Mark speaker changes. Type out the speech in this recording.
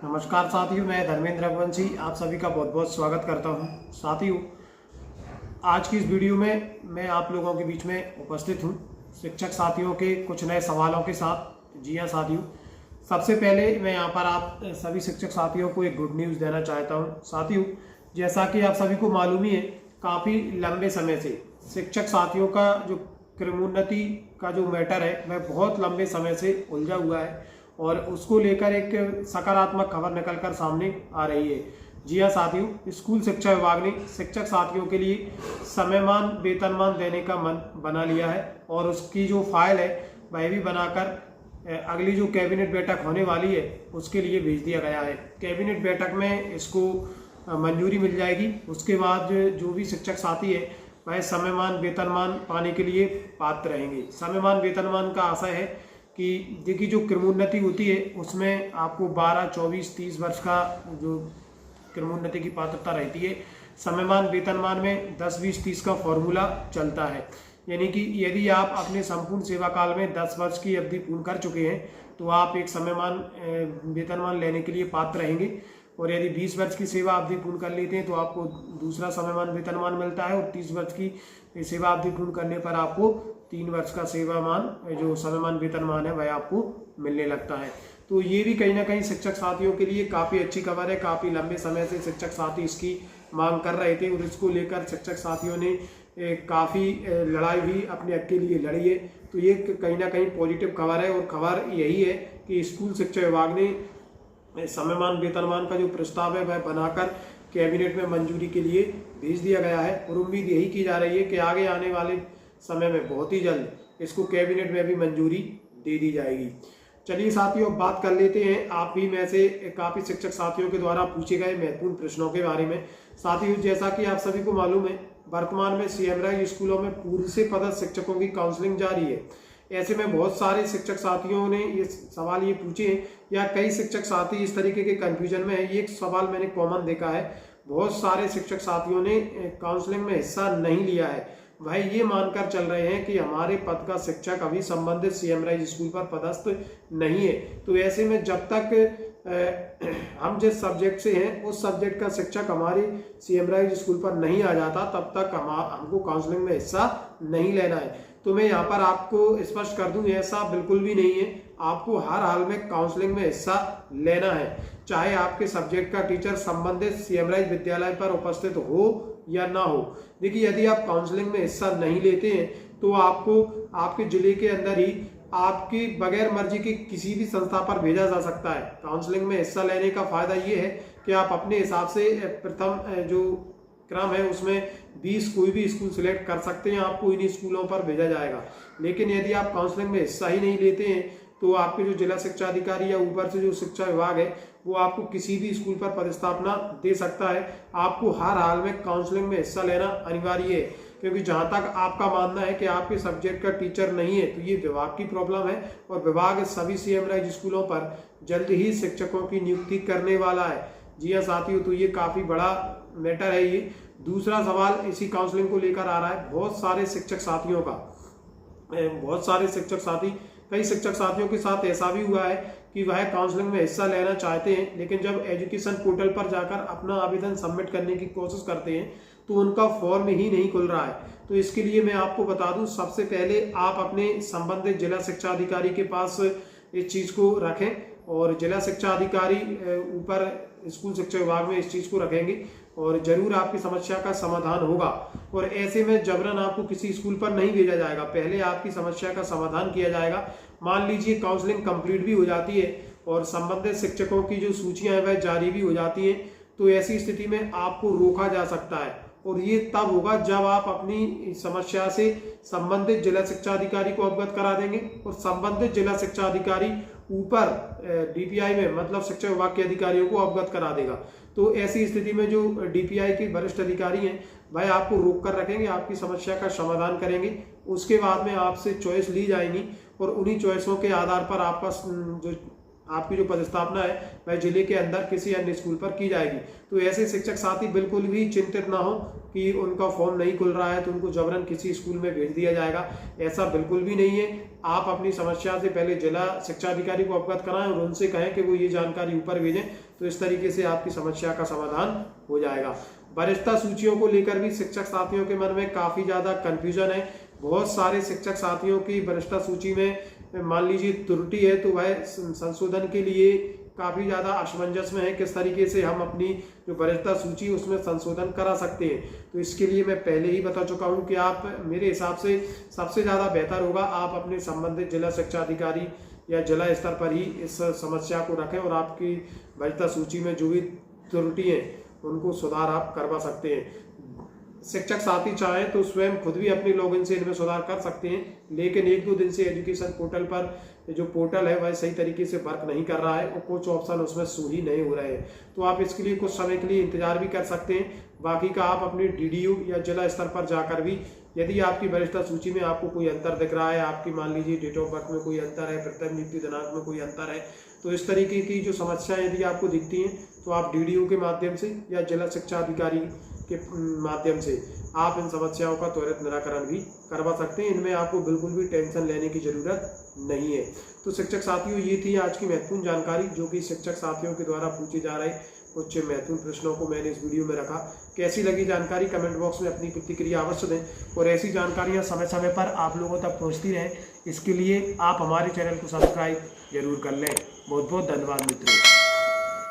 Speaker 1: नमस्कार साथियों, मैं धर्मेंद्र रघुवंशी आप सभी का बहुत बहुत स्वागत करता हूं। साथियों, आज की इस वीडियो में मैं आप लोगों के बीच में उपस्थित हूं शिक्षक साथियों के कुछ नए सवालों के साथ। जी हाँ साथियों, सबसे पहले मैं यहां पर आप सभी शिक्षक साथियों को एक गुड न्यूज़ देना चाहता हूं। साथियों, जैसा कि आप सभी को मालूम ही है, काफ़ी लंबे समय से शिक्षक साथियों का जो क्रमोन्नति का जो मैटर है वह बहुत लंबे समय से उलझा हुआ है और उसको लेकर एक सकारात्मक खबर निकलकर सामने आ रही है। जी हाँ साथियों, स्कूल शिक्षा विभाग ने शिक्षक साथियों के लिए समयमान वेतनमान देने का मन बना लिया है और उसकी जो फाइल है वह भी बनाकर अगली जो कैबिनेट बैठक होने वाली है उसके लिए भेज दिया गया है। कैबिनेट बैठक में इसको मंजूरी मिल जाएगी। उसके बाद जो भी शिक्षक साथी है वह समयमान वेतनमान पाने के लिए पात्र रहेंगे। समयमान वेतनमान का आशय है कि देखिए, जो क्रमोन्नति होती है उसमें आपको 12, 24, 30 वर्ष का जो क्रमोन्नति की पात्रता रहती है। समयमान वेतनमान में 10, 20, 30 का फॉर्मूला चलता है। यानी कि यदि आप अपने संपूर्ण सेवा काल में 10 वर्ष की अवधि पूर्ण कर चुके हैं तो आप एक समयमान वेतनमान लेने के लिए पात्र रहेंगे, और यदि 20 वर्ष की सेवा अवधि पूर्ण कर लेते हैं तो आपको दूसरा समयमान वेतनमान मिलता है, और 30 वर्ष की सेवा अवधि पूर्ण करने पर आपको 3 वर्ष का सेवामान जो समयमान वेतनमान है वह आपको मिलने लगता है। तो ये भी कहीं ना कहीं शिक्षक साथियों के लिए काफ़ी अच्छी खबर है। काफ़ी लंबे समय से शिक्षक साथी इसकी मांग कर रहे थे और इसको लेकर शिक्षक साथियों ने काफ़ी लड़ाई भी अपने हक के लिए लड़ी है। तो ये कहीं ना कहीं पॉजिटिव खबर है, और खबर यही है कि स्कूल शिक्षा विभाग ने समयमान वेतनमान का जो प्रस्ताव है वह बनाकर कैबिनेट में मंजूरी के लिए भेज दिया गया है, और उम्मीद यही की जा रही है कि आगे आने वाले समय में बहुत ही जल्द इसको कैबिनेट में भी मंजूरी दे दी जाएगी। चलिए साथियों, बात कर लेते हैं आप भी में से काफ़ी शिक्षक साथियों के द्वारा पूछे गए महत्वपूर्ण प्रश्नों के बारे में। साथियों, जैसा कि आप सभी को मालूम है, वर्तमान में सीएम राय स्कूलों में पूर्व से पदस्थ शिक्षकों की काउंसलिंग जारी है। ऐसे में बहुत सारे शिक्षक साथियों ने ये सवाल ये पूछे हैं, या कई शिक्षक साथी इस तरीके के कंफ्यूजन में है। ये एक सवाल मैंने कॉमन देखा है, बहुत सारे शिक्षक साथियों ने काउंसलिंग में हिस्सा नहीं लिया है। भाई ये मानकर चल रहे हैं कि हमारे पद का शिक्षक अभी संबंधित सीएम राइज स्कूल पर पदस्थ नहीं है। तो ऐसे में जब तक हम जिस सब्जेक्ट से हैं उस सब्जेक्ट का शिक्षक हमारे सीएम राइज स्कूल पर नहीं आ जाता, तब तक हमको काउंसलिंग में हिस्सा नहीं लेना है। तो मैं यहाँ पर आपको स्पष्ट कर दूं, ऐसा बिल्कुल भी नहीं है। आपको हर हाल में काउंसलिंग में हिस्सा लेना है, चाहे आपके सब्जेक्ट का टीचर संबंधित सीएम राइज विद्यालय पर उपस्थित हो या ना हो। देखिए, यदि आप काउंसलिंग में हिस्सा नहीं लेते हैं तो आपको आपके जिले के अंदर ही आपकी बगैर मर्जी की किसी भी संस्था पर भेजा जा सकता है। काउंसलिंग में हिस्सा लेने का फायदा ये है कि आप अपने हिसाब से प्रथम जो क्रम है उसमें 20 कोई भी स्कूल सिलेक्ट कर सकते हैं, आपको इन्हीं स्कूलों पर भेजा जाएगा। लेकिन यदि आप काउंसलिंग में हिस्सा ही नहीं लेते हैं तो आपके जो जिला शिक्षा अधिकारी या ऊपर से जो शिक्षा विभाग है वो आपको किसी भी स्कूल पर पदस्थापना दे सकता है। आपको हर हाल में काउंसलिंग में हिस्सा लेना अनिवार्य है, क्योंकि जहां तक आपका मानना है कि आपके सब्जेक्ट का टीचर नहीं है तो ये विभाग की प्रॉब्लम है, और विभाग सभी सीएम राइज स्कूलों पर जल्द ही शिक्षकों की नियुक्ति करने वाला है। जी हाँ साथियों, तो ये काफी बड़ा मैटर है। ये दूसरा सवाल इसी काउंसलिंग को लेकर आ रहा है। बहुत सारे शिक्षक साथी कई शिक्षक साथियों के साथ ऐसा भी हुआ है कि वह काउंसलिंग में हिस्सा लेना चाहते हैं, लेकिन जब एजुकेशन पोर्टल पर जाकर अपना आवेदन सबमिट करने की कोशिश करते हैं तो उनका फॉर्म ही नहीं खुल रहा है। तो इसके लिए मैं आपको बता दूं, सबसे पहले आप अपने संबंधित जिला शिक्षा अधिकारी के पास इस चीज़ को रखें, और जिला शिक्षा अधिकारी ऊपर स्कूल शिक्षा विभाग में इस चीज़ को रखेंगे और जरूर आपकी समस्या का समाधान होगा। और ऐसे में जबरन आपको किसी स्कूल पर नहीं भेजा जाएगा, पहले आपकी समस्या का समाधान किया जाएगा। मान लीजिए काउंसलिंग कंप्लीट भी हो जाती है और संबंधित शिक्षकों की जो सूचियां हैं वह जारी भी हो जाती हैं, तो ऐसी स्थिति में आपको रोका जा सकता है, और ये तब होगा जब आप अपनी समस्या से संबंधित जिला शिक्षा अधिकारी को अवगत करा देंगे, और संबंधित जिला शिक्षा अधिकारी ऊपर डीपीआई में मतलब शिक्षा विभाग के अधिकारियों को अवगत करा देगा। तो ऐसी स्थिति में जो डीपीआई के वरिष्ठ अधिकारी हैं वह आपको रोक कर रखेंगे, आपकी समस्या का समाधान करेंगे। उसके बाद में आपसे चॉइस ली जाएगी और उन्हीं चॉइसों के आधार पर आपका जो आपकी जो पदस्थापना है वह जिले के अंदर किसी अन्य स्कूल पर की जाएगी। तो ऐसे शिक्षक साथी बिल्कुल भी चिंतित ना हो कि उनका फॉर्म नहीं खुल रहा है तो उनको जबरन किसी स्कूल में भेज दिया जाएगा, ऐसा बिल्कुल भी नहीं है। आप अपनी समस्या से पहले जिला शिक्षा अधिकारी को अवगत कराएं और उनसे कहें कि वो ये जानकारी ऊपर भेजें, तो इस तरीके से आपकी समस्या का समाधान हो जाएगा। वरिष्ठता सूचियों को लेकर भी शिक्षक साथियों के मन में काफ़ी ज़्यादा कन्फ्यूजन है। बहुत सारे शिक्षक साथियों की वरिष्ठता सूची में मान लीजिए त्रुटि है तो वह संशोधन के लिए काफ़ी ज़्यादा असमंजस में है, किस तरीके से हम अपनी जो वरिष्ठता सूची उसमें संशोधन करा सकते हैं। तो इसके लिए मैं पहले ही बता चुका हूं कि आप, मेरे हिसाब से सबसे ज़्यादा बेहतर होगा आप अपने संबंधित जिला शिक्षा अधिकारी या जिला स्तर पर ही इस समस्या को रखें और आपकी वरिष्ठता सूची में जो भी त्रुटि हैं उनको सुधार आप करवा सकते हैं। शिक्षक साथी चाहें तो स्वयं खुद भी अपनी लॉगिन से इनमें सुधार कर सकते हैं, लेकिन 1-2 दिन से एजुकेशन पोर्टल पर जो पोर्टल है वह सही तरीके से वर्क नहीं कर रहा है और कुछ ऑप्शन उसमें शो ही नहीं हो रहे हैं। तो आप इसके लिए कुछ समय के लिए इंतजार भी कर सकते हैं। बाकी का आप अपने DDU या जिला स्तर पर जाकर भी, यदि आपकी वरिष्ठता सूची में आपको कोई अंतर दिख रहा है, आपकी मान लीजिए डेट ऑफ बर्थ में कोई अंतर है, प्रथम नियुक्ति दिनांक में कोई अंतर है, तो इस तरीके की जो समस्याएं यदि आपको दिखती हैं तो आप DDU के माध्यम से या जिला शिक्षा अधिकारी के माध्यम से आप इन समस्याओं का त्वरित निराकरण भी करवा सकते हैं। इनमें आपको बिल्कुल भी टेंशन लेने की ज़रूरत नहीं है। तो शिक्षक साथियों, ये थी आज की महत्वपूर्ण जानकारी जो कि शिक्षक साथियों के द्वारा पूछे जा रहे कुछ महत्वपूर्ण प्रश्नों को मैंने इस वीडियो में रखा। कैसी लगी जानकारी कमेंट बॉक्स में अपनी प्रतिक्रिया अवश्य दें और ऐसी जानकारियाँ समय समय पर आप लोगों तक पहुँचती रहें, इसके लिए आप हमारे चैनल को सब्सक्राइब जरूर कर लें। बहुत बहुत धन्यवाद मित्रों।